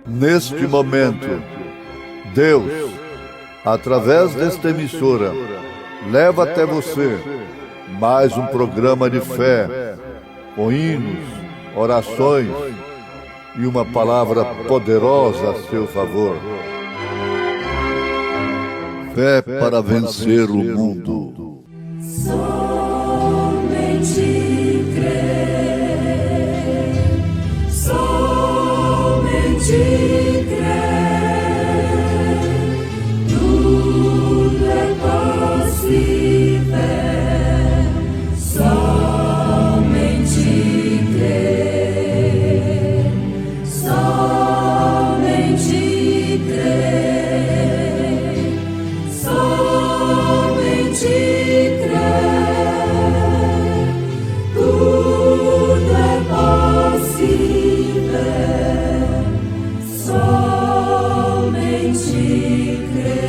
Neste momento, Deus, através desta emissora, leva até você mais um programa de fé, com hinos, orações e uma palavra poderosa a seu favor. Fé para vencer o mundo. Somente crer, somente crer, tudo é possível. Somente crer, somente crer, somente crer, tudo é possível. Somente crer.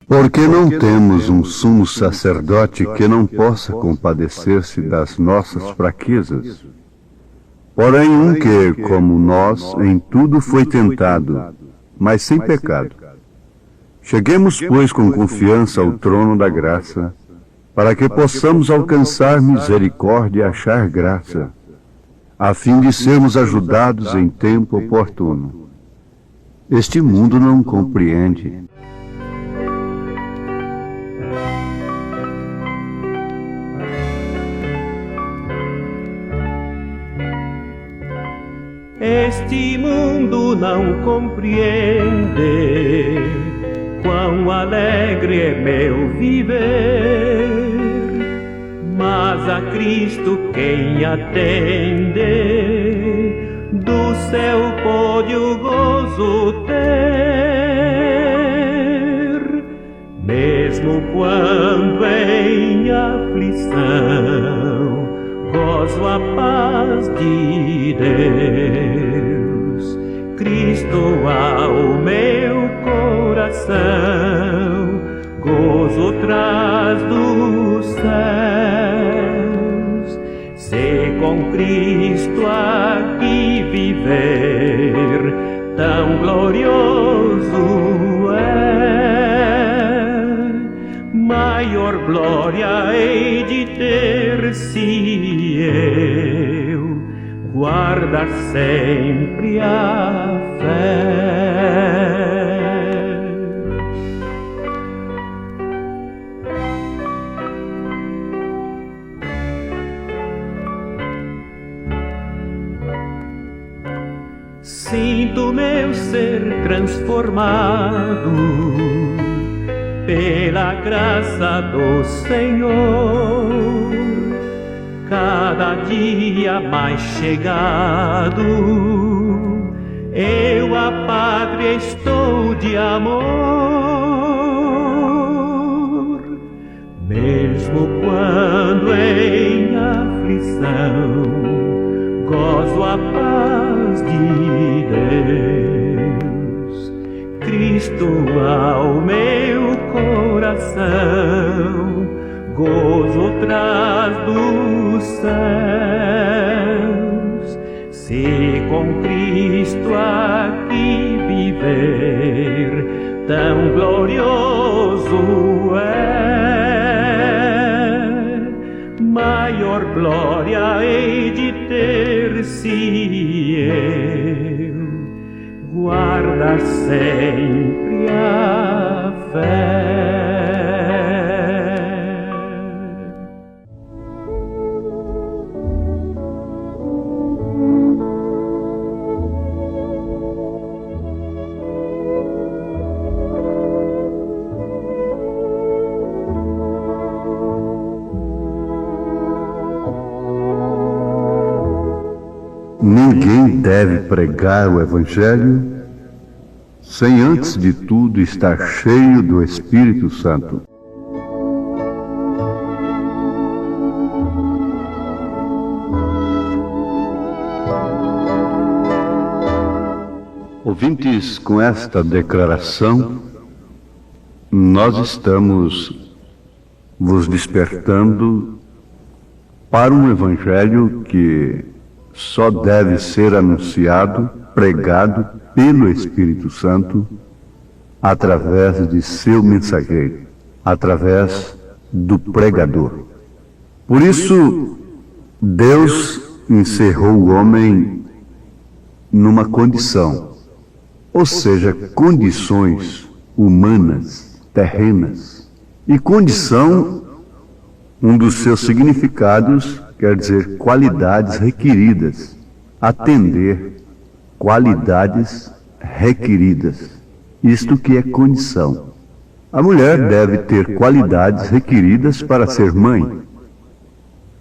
Porque não temos um sumo sacerdote que não possa compadecer-se das nossas fraquezas, porém um que, como nós, em tudo foi tentado, mas sem pecado. Cheguemos, pois, com confiança ao trono da graça, para que possamos alcançar misericórdia e achar graça, a fim de sermos ajudados em tempo oportuno. Este mundo não compreende. Este mundo não compreende quão alegre é meu viver, mas a Cristo quem atende, do céu pode o gozo ter, mesmo quando em aflição gozo a paz de Deus. Cristo ao meu coração gozo traz dos céus. Se com Cristo aqui viver, tão glorioso é, maior glória hei de ter se eu guardar sempre a fé. Sinto meu ser transformado pela graça do Senhor, cada dia mais chegado, eu a Padre estou de amor, mesmo quando em aflição gozo a paz de Deus. Cristo ao meu coração gozo traz dos céus. Se com Cristo aqui viver, tão glorioso é, maior glória hei de ter se eu guardar sempre a fé. Ninguém deve pregar o Evangelho sem antes de tudo estar cheio do Espírito Santo. Ouvintes, com esta declaração, nós estamos vos despertando para um evangelho que só deve ser anunciado, pregado pelo Espírito Santo através de seu mensageiro, através do pregador. Por isso, Deus encerrou o homem numa condição, ou seja, condições humanas, terrenas. E condição, um dos seus significados, quer dizer qualidades requeridas, atender qualidades requeridas. Isto que é condição. A mulher deve ter qualidades requeridas para ser mãe.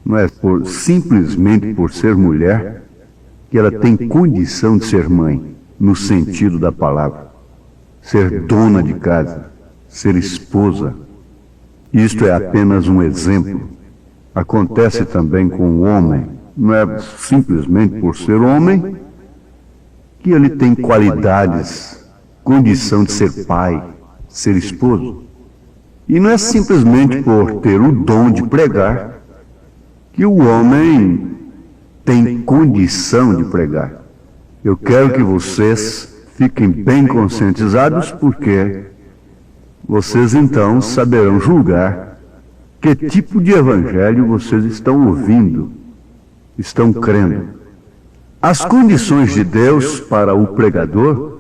Não é simplesmente por ser mulher que ela tem condição de ser mãe, no sentido da palavra. Ser dona de casa, ser esposa. Isto é apenas um exemplo. Acontece também com o homem. Não é simplesmente por ser homem que ele tem qualidades, condição de ser pai, ser esposo. E não é simplesmente por ter o dom de pregar que o homem tem condição de pregar. Eu quero que vocês fiquem bem conscientizados, porque vocês então saberão julgar que tipo de evangelho vocês estão ouvindo, estão crendo. As condições de Deus para o pregador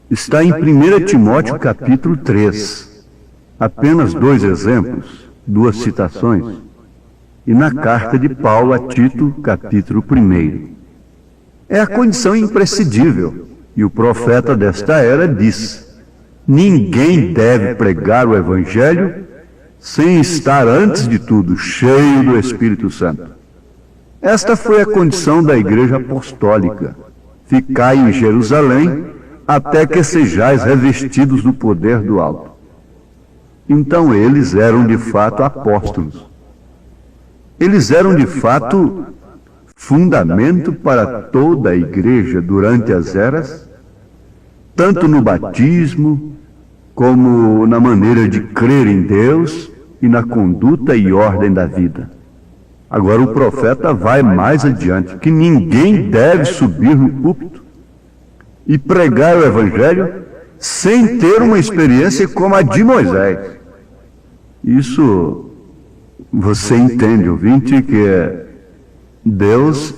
está em 1 Timóteo capítulo 3. Apenas 2 exemplos, 2 citações. E na carta de Paulo a Tito, capítulo 1. É a condição imprescindível. E o profeta desta era diz: ninguém deve pregar o evangelho sem estar, antes de tudo, cheio do Espírito Santo. Esta foi a condição da igreja apostólica. Ficai em Jerusalém até que sejais revestidos do poder do alto. Então eles eram de fato apóstolos. Eles eram de fato fundamento para toda a igreja durante as eras, tanto no batismo, como na maneira de crer em Deus e na conduta e ordem da vida. Agora o profeta vai mais adiante, que ninguém deve subir no púlpito e pregar o evangelho sem ter uma experiência como a de Moisés. Isso você entende, ouvinte, que Deus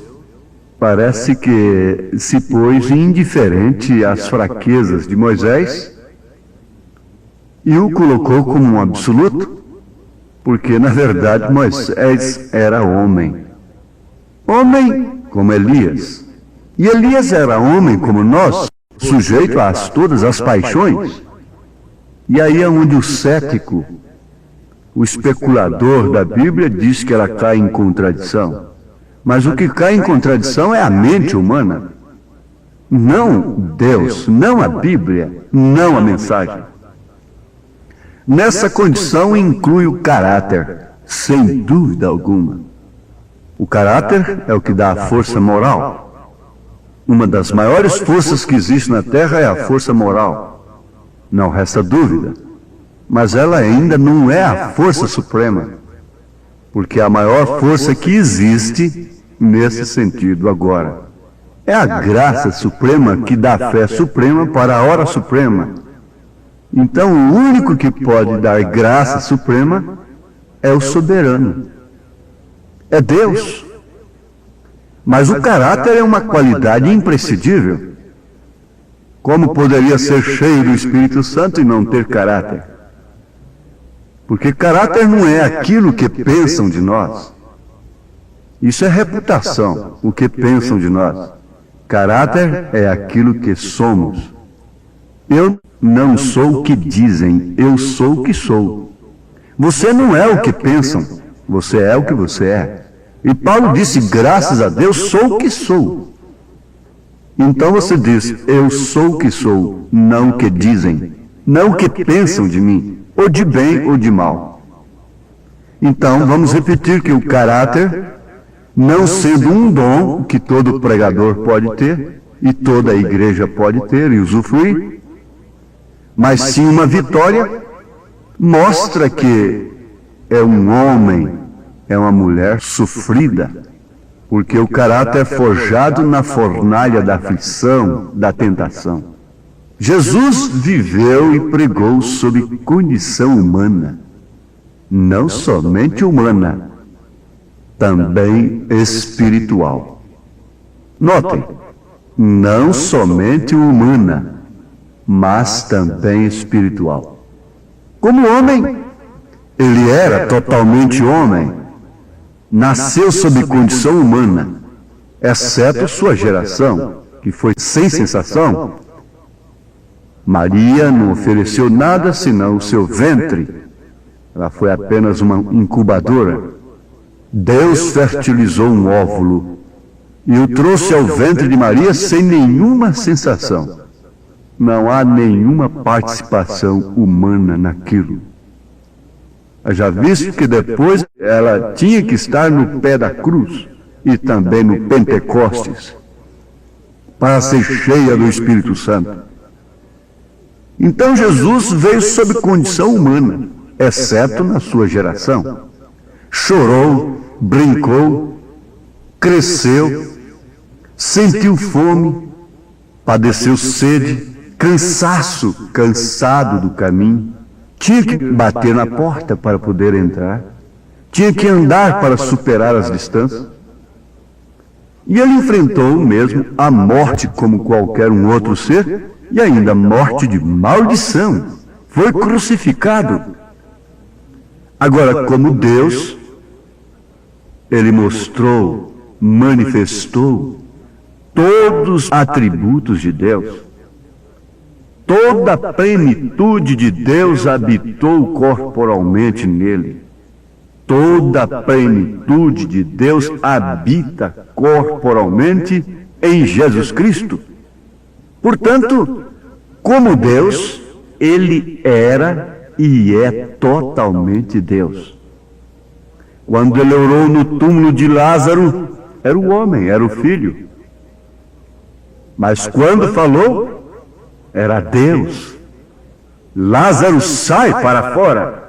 parece que se pôs indiferente às fraquezas de Moisés e o colocou como um absoluto, porque na verdade Moisés era homem. Homem como Elias. E Elias era homem como nós, sujeito a todas as paixões. E aí é onde o cético, o especulador da Bíblia, diz que ela cai em contradição. Mas o que cai em contradição é a mente humana. Não Deus, não a Bíblia, não a mensagem. Nessa condição inclui o caráter, sem dúvida alguma. O caráter é o que dá a força moral. Uma das maiores forças que existe na Terra é a força moral. Não resta dúvida. Mas ela ainda não é a força suprema, porque a maior força que existe nesse sentido agora é a graça suprema que dá fé suprema para a hora suprema. Então o único que pode dar graça suprema é o soberano, é Deus. Mas o caráter é uma qualidade imprescindível. Como poderia ser cheio do Espírito Santo e não ter caráter? Porque caráter não é aquilo que pensam de nós. Isso é reputação, o que pensam de nós. Caráter é aquilo que somos. Eu não sou o que dizem, eu sou o que sou. Você não é o que pensam, você é o que você é. E Paulo disse, graças a Deus, sou o que sou. Então você diz, eu sou o que sou, não o que dizem, não o que pensam de mim, ou de bem ou de mal. Então vamos repetir que o caráter, não sendo um dom que todo pregador pode ter, e toda a igreja pode ter e usufruir, mas sim uma vitória, mostra que é um homem, é uma mulher sofrida, porque o caráter é forjado na fornalha da aflição, da tentação. Jesus viveu e pregou sob condição humana, não somente humana, também espiritual. Notem, não somente humana, mas também espiritual. Como homem, ele era totalmente homem, nasceu sob condição humana, exceto sua geração, que foi sem sensação. Maria não ofereceu nada senão o seu ventre. Ela foi apenas uma incubadora. Deus fertilizou um óvulo e o trouxe ao ventre de Maria sem nenhuma sensação. Não há nenhuma participação humana naquilo. Já visto que depois ela tinha que estar no pé da cruz e também no Pentecostes para ser cheia do Espírito Santo. Então Jesus veio sob condição humana, exceto na sua geração. Chorou, brincou, cresceu, sentiu fome, padeceu sede, cansaço, cansado do caminho. Tinha que bater na porta para poder entrar. Tinha que andar para superar as distâncias. E ele enfrentou mesmo a morte como qualquer um outro ser, e ainda morte de maldição. Foi crucificado. Agora, como Deus, ele mostrou, manifestou todos os atributos de Deus. Toda a plenitude de Deus habitou corporalmente nele. Toda a plenitude de Deus habita corporalmente em Jesus Cristo. Portanto, como Deus, ele era e é totalmente Deus. Quando ele orou no túmulo de Lázaro, era o homem, era o filho. Mas quando falou, era Deus. Lázaro, sai para fora.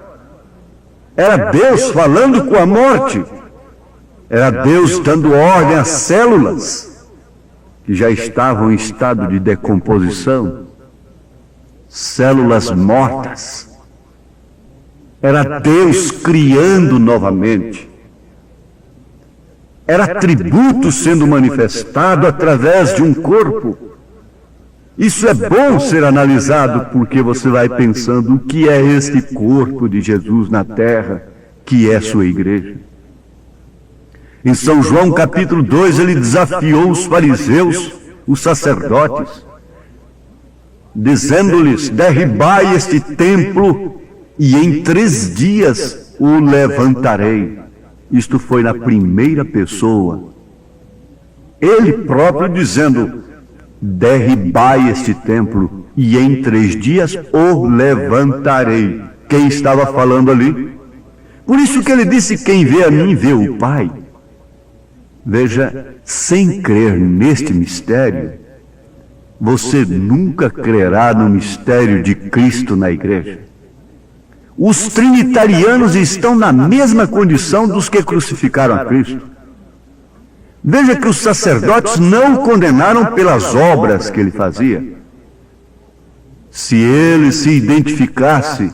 Era Deus falando com a morte. Era Deus dando ordem às células que já estavam em estado de decomposição, células mortas. Era Deus criando novamente. Era atributo sendo manifestado através de um corpo. Isso é bom ser analisado, porque você vai pensando o que é este corpo de Jesus na terra, que é sua igreja. Em São João capítulo 2, ele desafiou os fariseus, os sacerdotes, dizendo-lhes, derribai este templo e em 3 dias o levantarei. Isto foi na primeira pessoa. Ele próprio dizendo, derribai este templo e em 3 dias o levantarei. Quem estava falando ali? Por isso que ele disse, quem vê a mim vê o Pai. Veja, sem crer neste mistério, você nunca crerá no mistério de Cristo na igreja. Os trinitarianos estão na mesma condição dos que crucificaram a Cristo. Veja que os sacerdotes não o condenaram pelas obras que ele fazia. Se ele se identificasse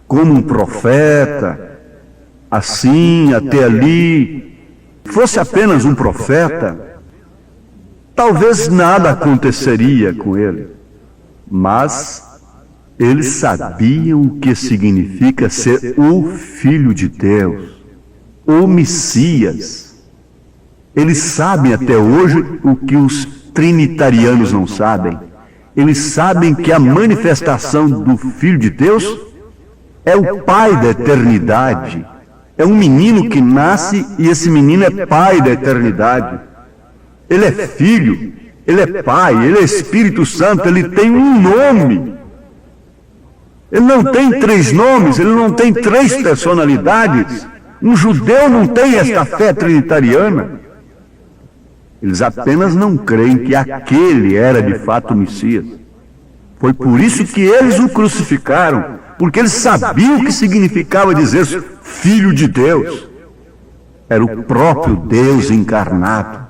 como um profeta, assim, até ali, fosse apenas um profeta, talvez nada aconteceria com ele. Mas eles sabiam o que significa ser o Filho de Deus, o Messias. Eles sabem até hoje o que os trinitarianos não sabem. Eles sabem que a manifestação do Filho de Deus é o Pai da eternidade. É um menino que nasce e esse menino é pai da eternidade. Ele é filho, Ele é Pai, Ele é Espírito Santo, Ele tem um nome. Ele não tem 3 nomes, Ele não tem 3 personalidades. Um judeu não tem esta fé trinitariana. Eles apenas não creem que aquele era de fato o Messias. Foi por isso que eles o crucificaram, porque eles sabiam o que significava dizer Filho de Deus. Era o próprio Deus encarnado.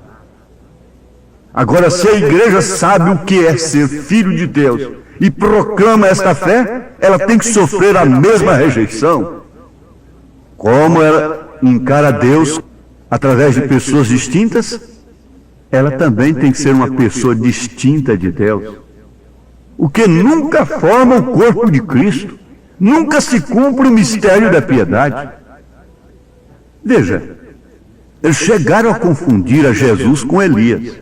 Agora, se a igreja sabe o que é ser filho de Deus e proclama esta fé, ela tem que sofrer a mesma rejeição. Como ela encara Deus através de pessoas distintas, ela também tem que ser uma pessoa distinta de Deus. O que nunca forma o corpo de Cristo, nunca se cumpre o mistério da piedade. Veja, eles chegaram a confundir a Jesus com Elias,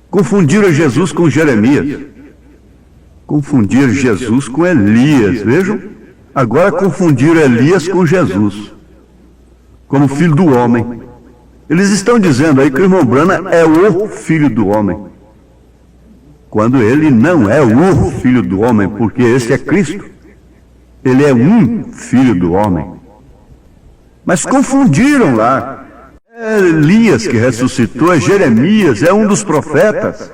confundiram a Jesus com Jeremias, confundiram Jesus com Elias, vejam? Agora confundiram Elias com Jesus, como filho do homem. Eles estão dizendo aí que o irmão Branham é o filho do homem, quando ele não é o filho do homem, porque esse é Cristo. Ele é um filho do homem. Mas confundiram lá. É Elias que ressuscitou, é Jeremias, é um dos profetas.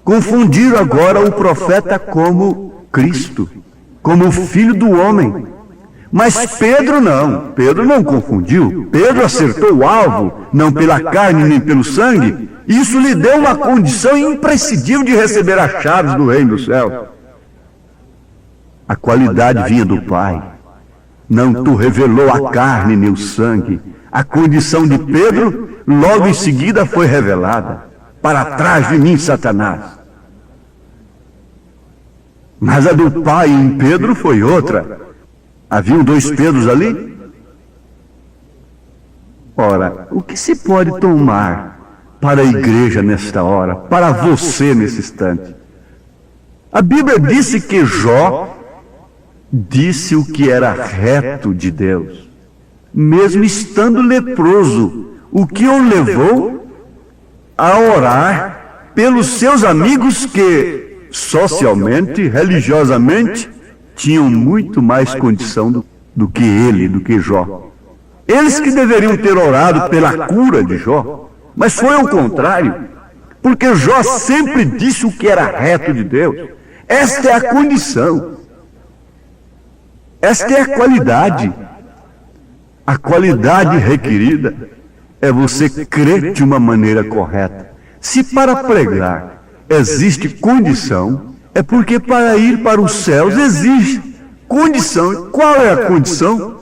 Confundiram agora o profeta como Cristo, como o filho do homem. Mas Pedro não confundiu. Pedro acertou o alvo, não pela carne nem pelo sangue. Isso lhe deu uma condição imprescindível de receber as chaves do reino dos céus. A qualidade vinha do Pai. Não tu revelou a carne nem o sangue. A condição de Pedro, logo em seguida, foi revelada. Para trás de mim, Satanás. Mas a do Pai em Pedro foi outra. Haviam 2 Pedros ali? Ora, o que se pode tomar para a igreja nesta hora, para você nesse instante? A Bíblia disse que Jó disse o que era reto de Deus, mesmo estando leproso, o que o levou a orar pelos seus amigos que, socialmente, religiosamente, tinham muito mais condição do que ele, do que Jó. Eles que deveriam ter orado pela cura de Jó, mas foi ao contrário, porque Jó sempre disse o que era reto de Deus. Esta é a condição, esta é a qualidade. A qualidade requerida é você crer de uma maneira correta. Se para pregar existe condição, é porque para ir para os céus existe condição. Qual é a condição?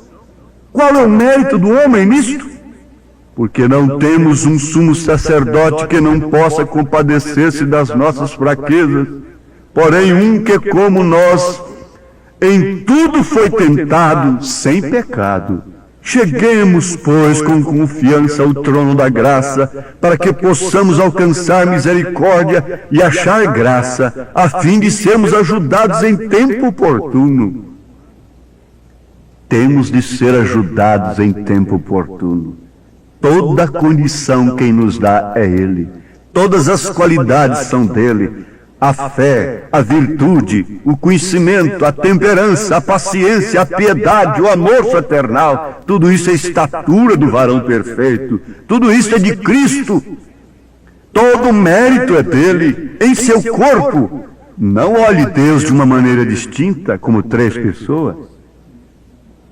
Qual é o mérito do homem nisto? Porque não temos um sumo sacerdote que não possa compadecer-se das nossas fraquezas, porém um que, como nós, em tudo foi tentado sem pecado. Cheguemos, pois, com confiança ao trono da graça, para que possamos alcançar misericórdia e achar graça, a fim de sermos ajudados em tempo oportuno. Temos de ser ajudados em tempo oportuno. Toda condição quem nos dá é Ele. Todas as qualidades são dele. A fé, a virtude, o conhecimento, a temperança, a paciência, a piedade, o amor fraternal, tudo isso é estatura do varão perfeito, tudo isso é de Cristo. Todo o mérito é dele, em seu corpo. Não olhe Deus de uma maneira distinta, como 3 pessoas.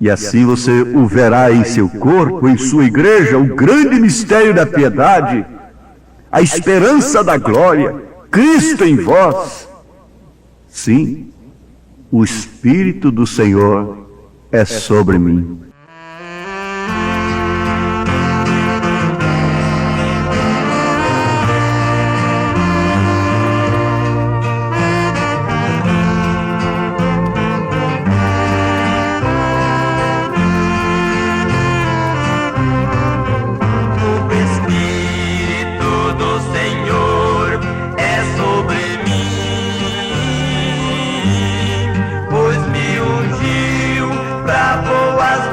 E assim você o verá em seu corpo, em sua igreja, o grande mistério da piedade, a esperança da glória, Cristo em vós. Sim, o Espírito do Senhor é sobre mim. Boas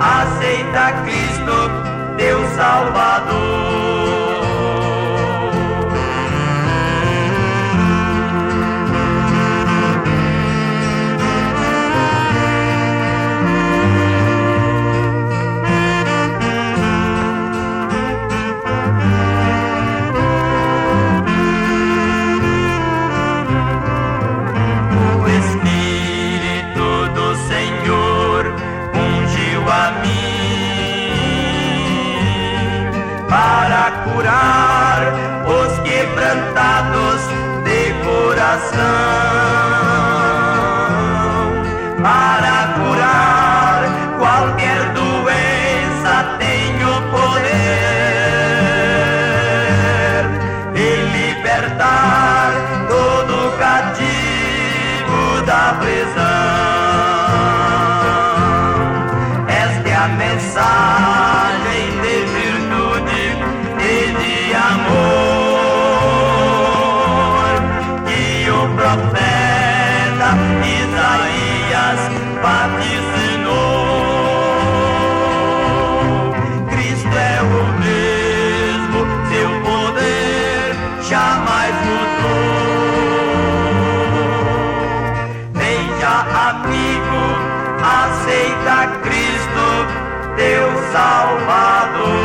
aceita Cristo, teu Salvador. Para curar os quebrantados de coração, para curar qualquer doença, tenho poder e libertar todo cativo da prisão. Esta é a mensagem de virtude e de amor que o profeta Isaías vaticinou. Cristo é o mesmo, seu poder jamais mudou. Veja, amigo, aceita Cristo, teu Salvador.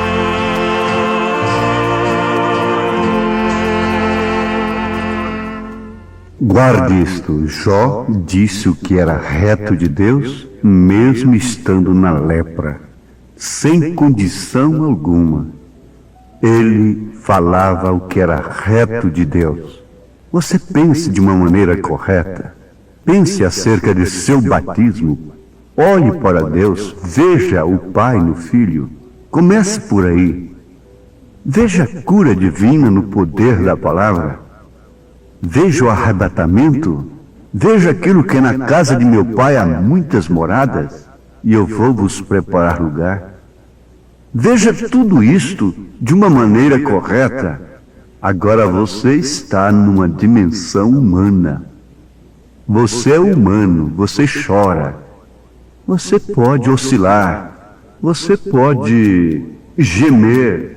Guarde isto, Jó disse o que era reto de Deus, mesmo estando na lepra, sem condição alguma. Ele falava o que era reto de Deus. Você pense de uma maneira correta. Pense acerca de seu batismo. Olhe para Deus, veja o Pai no Filho. Comece por aí. Veja a cura divina no poder da palavra. Veja o arrebatamento. Veja aquilo que na casa de meu Pai há muitas moradas, e eu vou vos preparar lugar. Veja tudo isto de uma maneira correta. Agora você está numa dimensão humana. Você é humano, você chora. Você pode oscilar. Você pode gemer.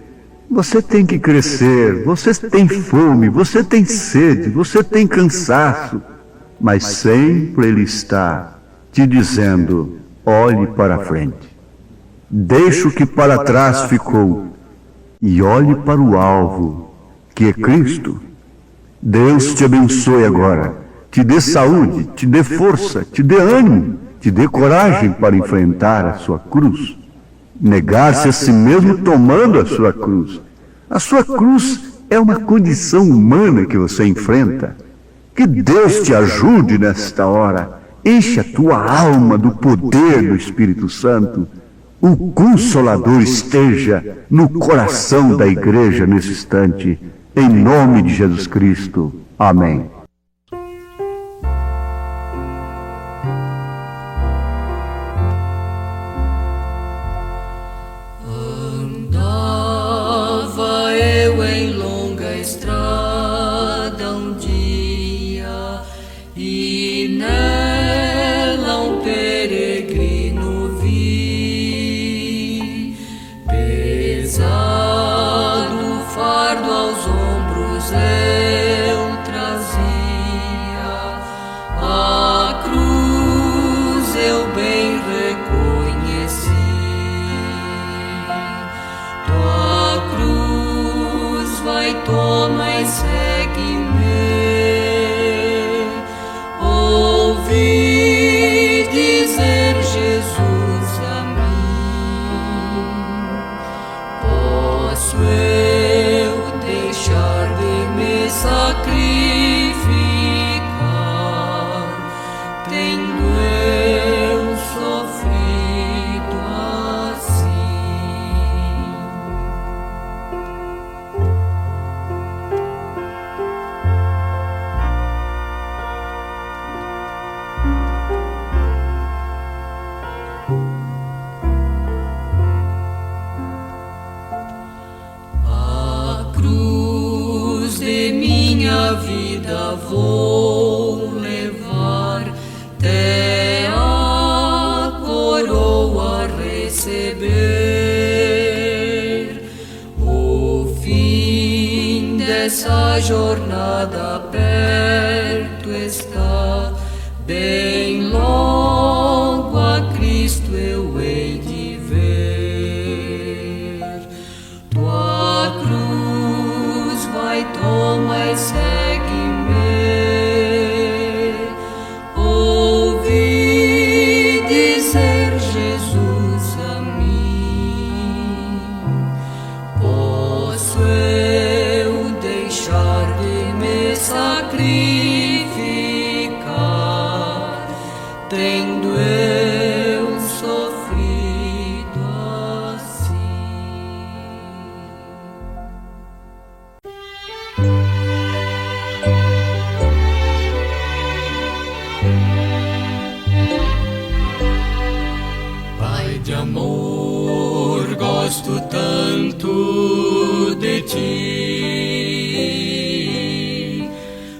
Você tem que crescer. Você tem fome. Você tem sede. Você tem cansaço. Mas sempre Ele está te dizendo: olhe para frente. Deixe o que para trás ficou e olhe para o alvo, que é Cristo. Deus te abençoe agora. Te dê saúde, te dê força, te dê ânimo, te dê coragem para enfrentar a sua cruz. Negar-se a si mesmo tomando a sua cruz. A sua cruz é uma condição humana que você enfrenta. Que Deus te ajude nesta hora. Enche a tua alma do poder do Espírito Santo. O Consolador esteja no coração da igreja nesse instante. Em nome de Jesus Cristo. Amém. Andava eu em longa estrada um dia, e nela um peregrino vi, pesado o fardo aos ombros eu trazia, a cruz eu bem reconheci. Tua cruz vai, toma e segue-me. Ouvi dizer Jesus a mim: posso eu deixar de me sacrificar, tendo eu sofrido assim? A cruz de minha vida vou levar, até a coroa receber. O fim dessa jornada perto está, bem logo a Cristo eu hei de ver. Tua cruz vai, toma e segue-me. Ouvi dizer Jesus a mim: posso eu deixar de me sacrificar, tendo eu sofrido assim. Pai de amor, gosto tanto de ti.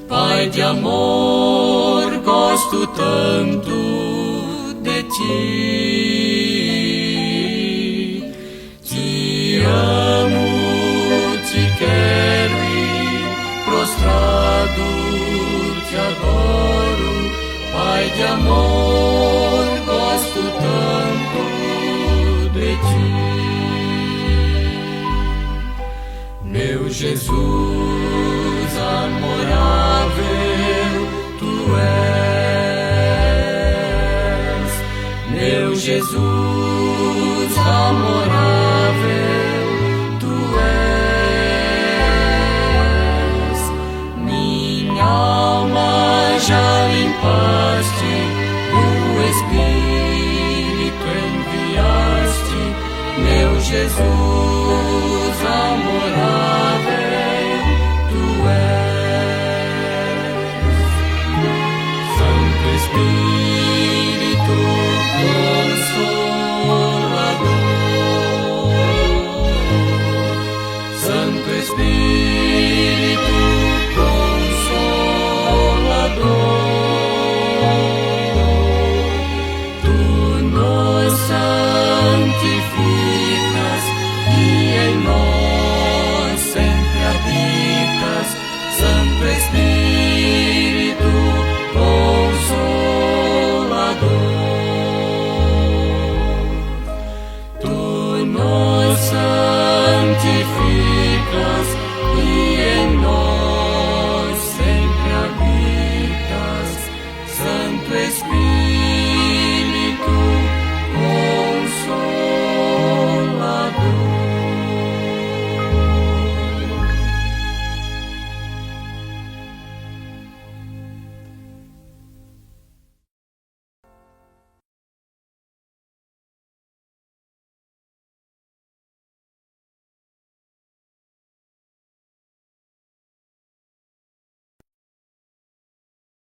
Pai de amor, gosto tanto de ti. Te amo, te quero e prostrado te adoro. Pai de amor, gosto tanto de ti. Meu Jesus amorável, tu és. Meu Jesus amorável, tu és. Minha alma já limpaste, o Espírito enviaste, meu Jesus